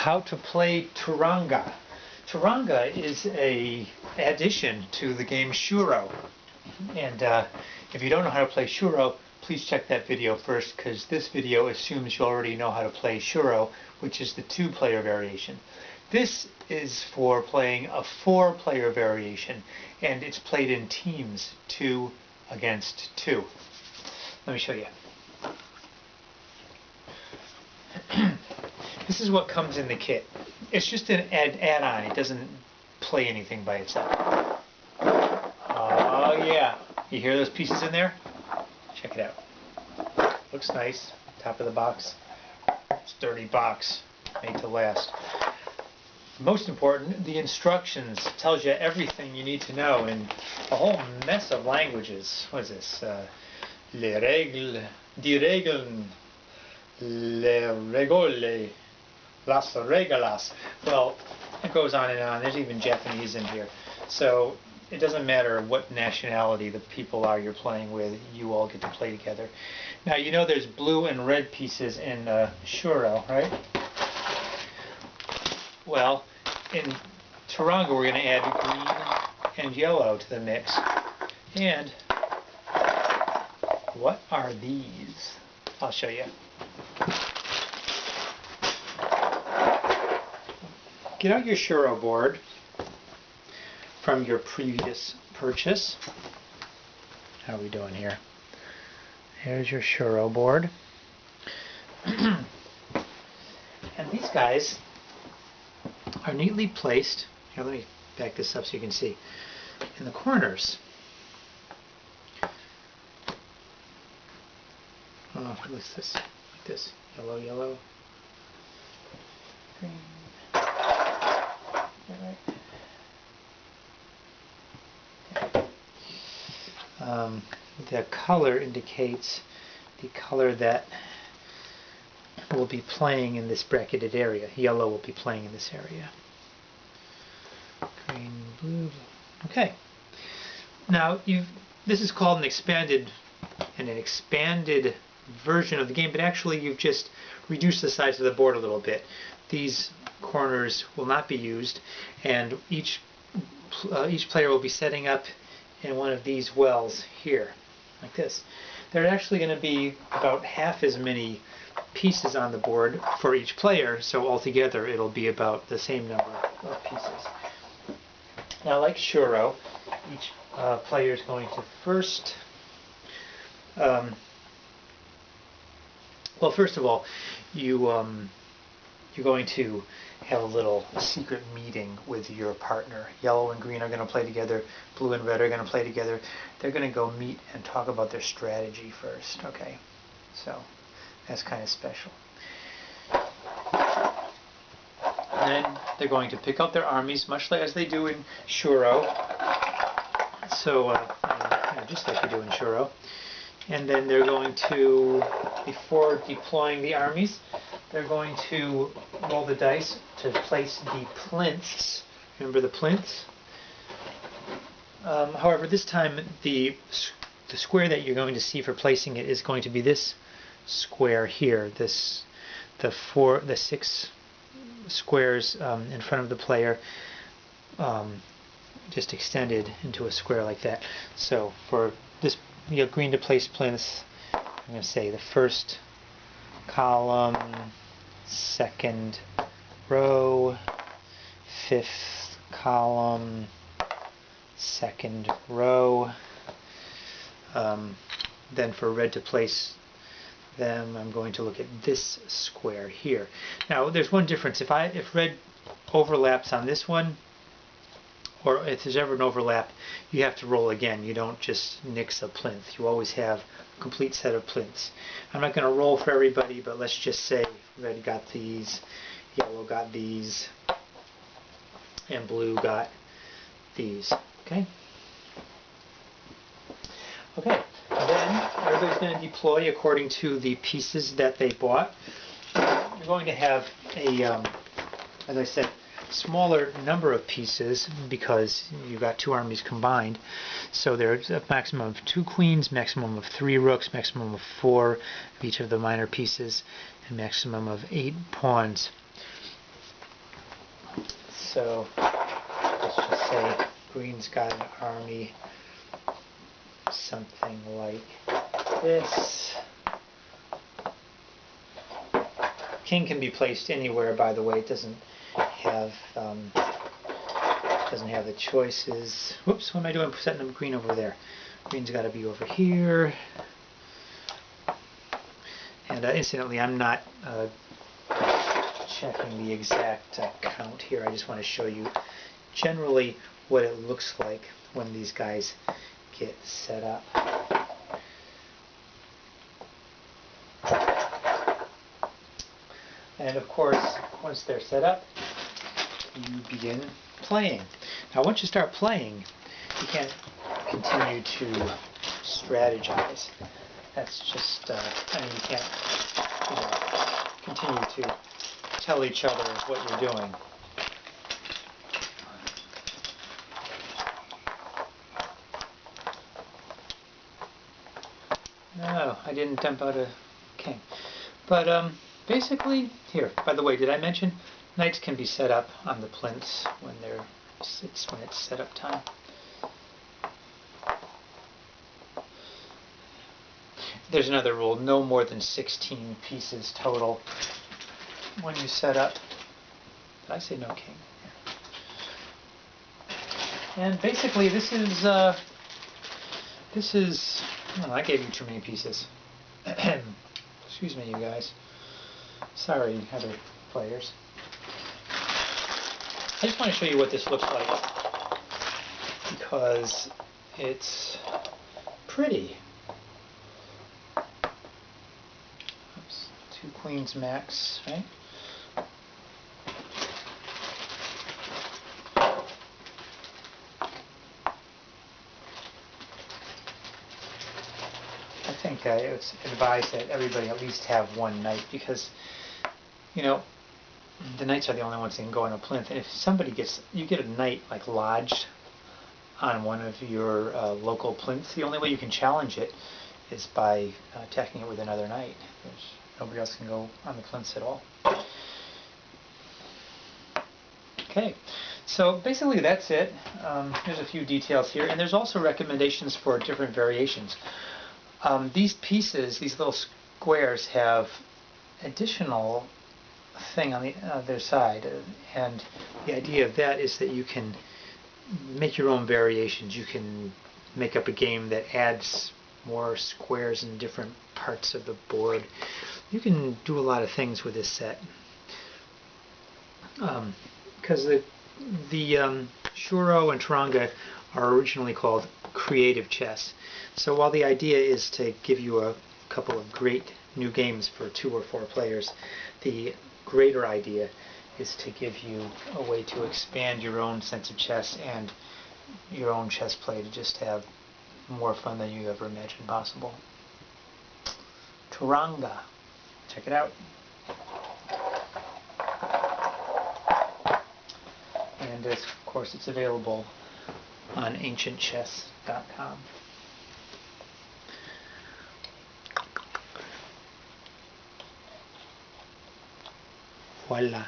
how to play Turanga. Turanga is a addition to the game Shuuro. And if you don't know how to play Shuuro, please check that video first, because this video assumes you already know how to play Shuuro, which is the 2-player variation. This is for playing a 4-player variation, and it's played in teams 2 against 2. Let me show you. This is what comes in the kit. It's just an add-on. It doesn't play anything by itself. Oh yeah. You hear those pieces in there? Check it out. Looks nice. Top of the box. Sturdy box. Made to last. Most important, the instructions tells you everything you need to know in a whole mess of languages. What is this? Les règles, die Regeln, les regole, las reglas. Well, it goes on and on. There's even Japanese in here. So it doesn't matter what nationality the people are you're playing with, you all get to play together. Now you know there's blue and red pieces in Shuuro, right? Well, in Turanga we're going to add green and yellow to the mix. And what are these? I'll show you. Get out your Shuuro board from your previous purchase. How are we doing here? Here's your Shuuro board. And these guys are neatly placed. Here, let me back this up so you can see. In the corners. Oh, what's this? Like this. Yellow, yellow. Green. Right. The color indicates the color that will be playing in this bracketed area. Yellow will be playing in this area. Green, blue. Okay. Now this is called an expanded version of the game, but actually you've just reduced the size of the board a little bit. These corners will not be used, and each player will be setting up in one of these wells here, like this. There are actually going to be about half as many pieces on the board for each player, so altogether it'll be about the same number of pieces. Now, like Shuuro, each player is going to first well, first of all, you're going to have a little secret meeting with your partner. Yellow and green are going to play together. Blue and red are going to play together. They're going to go meet and talk about their strategy first. Okay, so that's kind of special. And then they're going to pick out their armies, much like as they do in Shuuro. So just like we do in Shuuro. And then they're going to, before deploying the armies, they're going to roll the dice to place the plinths. Remember the plinths? However, this time the square that you're going to see for placing it is going to be this square here. The 6 squares in front of the player just extended into a square like that. So for this green to place plinths, I'm going to say the first column, second row, 5th column, second row. Then for red to place them, I'm going to look at this square here. Now there's one difference. If red overlaps on this one, or if there's ever an overlap, you have to roll again. You don't just nix a plinth. You always have a complete set of plinths. I'm not going to roll for everybody, but let's just say red got these, yellow got these, and blue got these. Okay? Okay. Then everybody's going to deploy according to the pieces that they bought. You're going to have a, as I said, smaller number of pieces because you've got 2 armies combined. So there's a maximum of 2 queens, maximum of 3 rooks, maximum of 4 of each of the minor pieces, and maximum of 8 pawns. So let's just say green's got an army, something like this. King can be placed anywhere, by the way. It doesn't have the choices. Whoops, what am I doing? Setting up green over there. Green's got to be over here. And incidentally, I'm not checking the exact count here. I just want to show you generally what it looks like when these guys get set up. And of course, once they're set up, you begin playing. Now once you start playing, you can't continue to strategize. That's just, I mean, you can't continue to tell each other what you're doing. No, I didn't dump out a king. But basically, here, by the way, did I mention knights can be set up on the plinths when it's set up time. There's another rule, no more than 16 pieces total when you set up. Did I say no king? And basically this is oh, I gave you too many pieces. Excuse me, you guys. Sorry, other players. I just want to show you what this looks like because it's pretty. Oops, 2 queens max, right? I think it's advised that everybody at least have one knight because, you know, the knights are the only ones that can go on a plinth. And if somebody you get a knight like lodged on one of your local plinths, the only way you can challenge it is by attacking it with another knight. Nobody else can go on the plinths at all. Okay, so basically that's it. There's a few details here, and there's also recommendations for different variations. These pieces, these little squares, have additional thing on the other side, and the idea of that is that you can make your own variations. You can make up a game that adds more squares in different parts of the board. You can do a lot of things with this set because the Shuuro and Turanga are originally called creative chess. So while the idea is to give you a couple of great new games for 2 or 4 players, the greater idea is to give you a way to expand your own sense of chess and your own chess play to just have more fun than you ever imagined possible. Turanga. Check it out. And of course it's available on ancientchess.com. Voila.